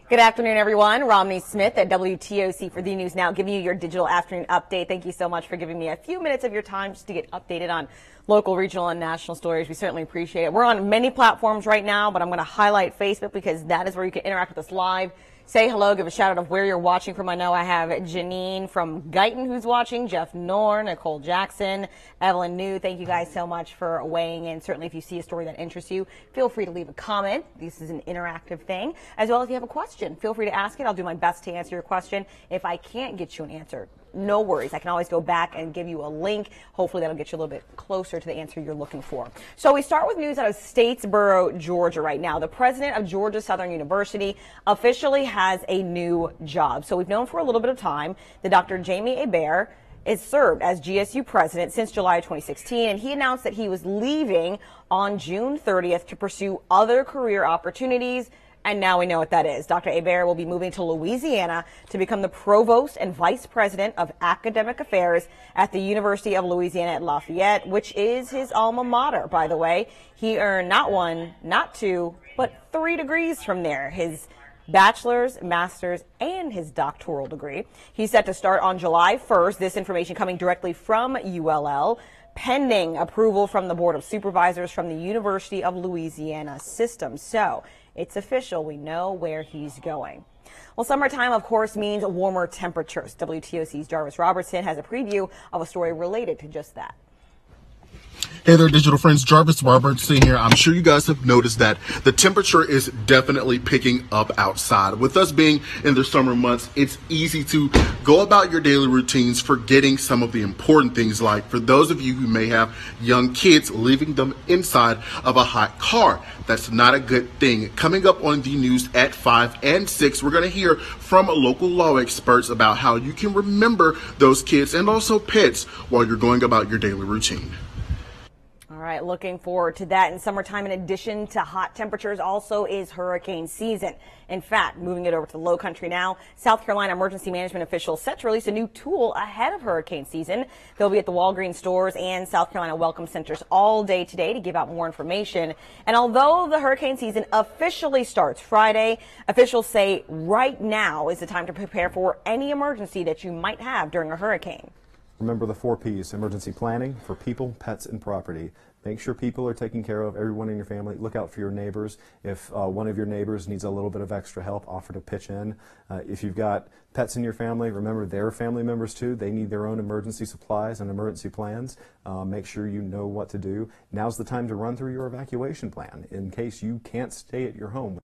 Good afternoon, everyone. Romney Smith at WTOC for the News Now, giving you your digital afternoon update. Thank you so much for giving me a few minutes of your time just to get updated on local, regional, and national stories. We certainly appreciate it. We're on many platforms right now, but I'm going to highlight Facebook because that is where you can interact with us live. Say hello, give a shout out of where you're watching from. I know I have Janine from Guyton who's watching, Jeff Norr, Nicole Jackson, Evelyn New. Thank you guys so much for weighing in. Certainly if you see a story that interests you, feel free to leave a comment. This is an interactive thing. As well, if you have a question, feel free to ask it. I'll do my best to answer your question. If I can't get you an answer, no worries. I can always go back and give you a link. Hopefully that'll get you a little bit closer to the answer you're looking for. So we start with news out of Statesboro, Georgia right now. The president of Georgia Southern University officially has a new job. So we've known for a little bit of time that Dr. Jamie Hebert is served as GSU president since July of 2016, and he announced that he was leaving on June 30th to pursue other career opportunities. And now we know what that is. Dr. Hebert will be moving to Louisiana to become the provost and vice president of academic affairs at the University of Louisiana at Lafayette, which is his alma mater, by the way. He earned not one, not two, but 3 degrees from there. His bachelor's, master's, and his doctoral degree. He's set to start on July 1st. This information coming directly from ULL, pending approval from the Board of Supervisors from the University of Louisiana system. So it's official. We know where he's going. Well, summertime, of course, means warmer temperatures. WTOC's Jarvis Robertson has a preview of a story related to just that. Hey there, digital friends. Jarvis Robertson here. I'm sure you guys have noticed that the temperature is definitely picking up outside. With us being in the summer months, it's easy to go about your daily routines, forgetting some of the important things, like for those of you who may have young kids, leaving them inside of a hot car. That's not a good thing. Coming up on the news at 5 and 6, we're going to hear from local law experts about how you can remember those kids and also pets while you're going about your daily routine. All right, looking forward to that. In summertime, in addition to hot temperatures, also is hurricane season. In fact, moving it over to the low country now, South Carolina emergency management officials set to release a new tool ahead of hurricane season. They'll be at the Walgreens stores and South Carolina welcome centers all day today to give out more information. And although the hurricane season officially starts Friday, officials say right now is the time to prepare for any emergency that you might have during a hurricane. Remember the 4 Ps, emergency planning for people, pets, and property. Make sure people are taken care of, everyone in your family. Look out for your neighbors. If one of your neighbors needs a little bit of extra help, offer to pitch in. If you've got pets in your family, remember they're family members too. They need their own emergency supplies and emergency plans. Make sure you know what to do. Now's the time to run through your evacuation plan in case you can't stay at your home.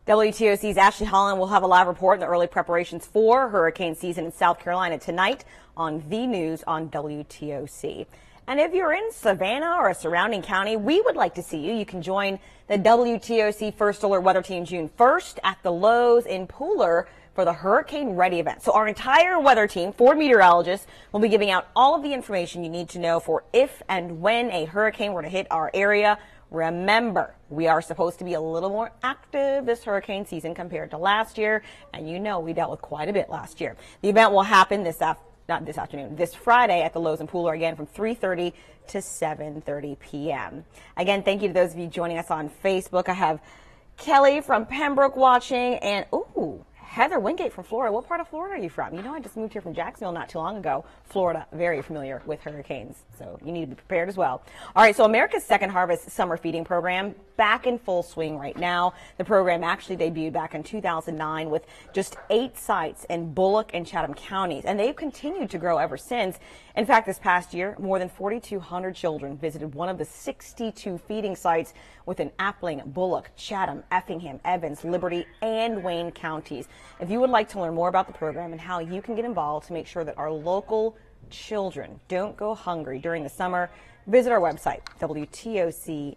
WTOC's Ashley Holland will have a live report on the early preparations for hurricane season in South Carolina tonight on The News on WTOC. And if you're in Savannah or a surrounding county, we would like to see you. You can join the WTOC First Alert Weather Team June 1st at the Lowe's in Pooler for the Hurricane Ready event. So our entire weather team, 4 meteorologists, will be giving out all of the information you need to know for if and when a hurricane were to hit our area. Remember, we are supposed to be a little more active this hurricane season compared to last year, and you know we dealt with quite a bit last year. The event will happen this Friday at the Lowe's and Pooler, again from 3:30 to 7:30 p.m. Again, thank you to those of you joining us on Facebook. I have Kelly from Pembroke watching, and Heather Wingate from Florida. What part of Florida are you from? You know, I just moved here from Jacksonville not too long ago. Florida, very familiar with hurricanes, so you need to be prepared as well. All right, so America's Second Harvest Summer Feeding Program back in full swing right now. The program actually debuted back in 2009 with just 8 sites in Bullock and Chatham counties, and they've continued to grow ever since. In fact, this past year, more than 4,200 children visited one of the 62 feeding sites within Appling, Bullock, Chatham, Effingham, Evans, Liberty, and Wayne counties. If you would like to learn more about the program and how you can get involved to make sure that our local children don't go hungry during the summer, visit our website, WTOC.com.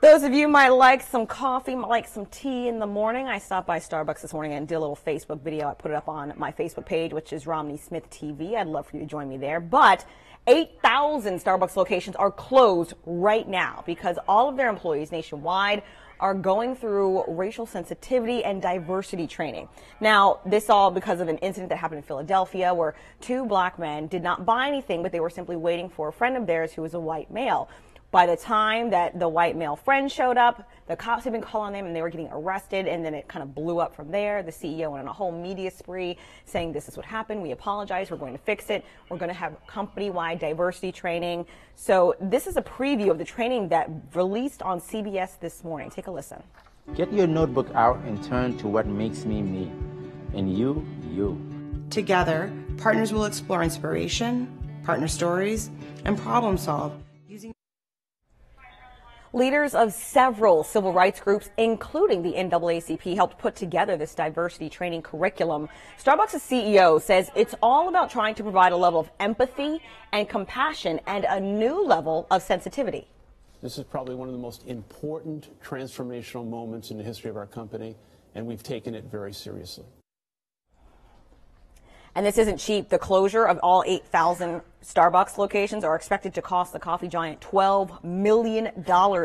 Those of you might like some coffee, might like some tea in the morning. I stopped by Starbucks this morning and did a little Facebook video. I put it up on my Facebook page, which is Romney Smith TV. I'd love for you to join me there. But 8,000 Starbucks locations are closed right now because all of their employees nationwide are going through racial sensitivity and diversity training. Now, this all because of an incident that happened in Philadelphia where 2 black men did not buy anything, but they were simply waiting for a friend of theirs who was a white male. By the time that the white male friend showed up, the cops had been calling them and they were getting arrested, and then it kind of blew up from there. The CEO went on a whole media spree saying this is what happened. We apologize. We're going to fix it. We're going to have company-wide diversity training. So this is a preview of the training that released on CBS this morning. Take a listen. Get your notebook out and turn to what makes me me. And you. Together, partners will explore inspiration, partner stories, and problem solve using. Leaders of several civil rights groups, including the NAACP, helped put together this diversity training curriculum. Starbucks' CEO says it's all about trying to provide a level of empathy and compassion and a new level of sensitivity. This is probably one of the most important transformational moments in the history of our company, and we've taken it very seriously. And this isn't cheap. The closure of all 8,000 Starbucks locations are expected to cost the coffee giant $12 million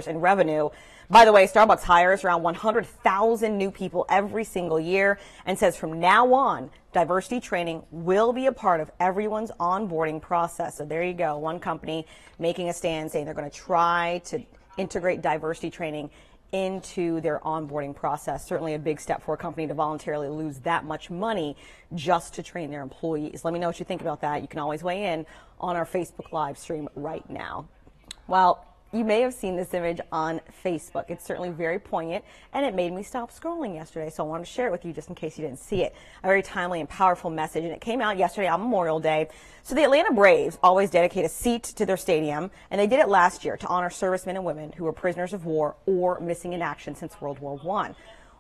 in revenue. By the way, Starbucks hires around 100,000 new people every single year and says from now on, diversity training will be a part of everyone's onboarding process. So there you go. One company making a stand saying they're going to try to integrate diversity training into their onboarding process. Certainly a big step for a company to voluntarily lose that much money just to train their employees. Let me know what you think about that. You can always weigh in on our Facebook live stream right now. Well, you may have seen this image on Facebook. It's certainly very poignant, and it made me stop scrolling yesterday, so I wanted to share it with you just in case you didn't see it. A very timely and powerful message, and it came out yesterday on Memorial Day. So the Atlanta Braves always dedicate a seat to their stadium, and they did it last year to honor servicemen and women who were prisoners of war or missing in action since World War I.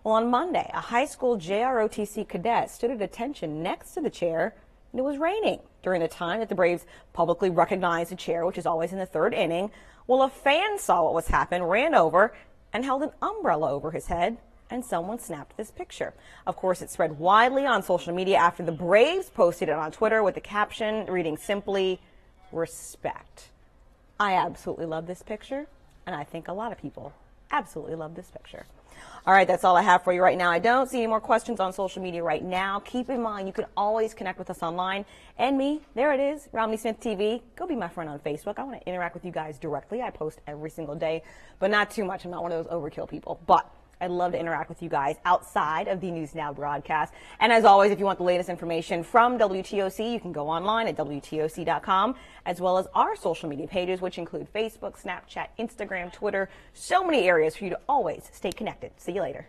Well, on Monday, a high school JROTC cadet stood at attention next to the chair, and it was raining during the time that the Braves publicly recognized the chair, which is always in the third inning. Well, a fan saw what was happening, ran over, and held an umbrella over his head, and someone snapped this picture. Of course, it spread widely on social media after the Braves posted it on Twitter with the caption reading simply, "Respect." I absolutely love this picture, and I think a lot of people absolutely love this picture. All right, that's all I have for you right now. I don't see any more questions on social media right now. Keep in mind, you can always connect with us online. And me, there it is, Romney Smith TV. Go be my friend on Facebook. I want to interact with you guys directly. I post every single day, but not too much. I'm not one of those overkill people. But I'd love to interact with you guys outside of the News Now broadcast. And as always, if you want the latest information from WTOC, you can go online at WTOC.com, as well as our social media pages, which include Facebook, Snapchat, Instagram, Twitter, so many areas for you to always stay connected. See you later.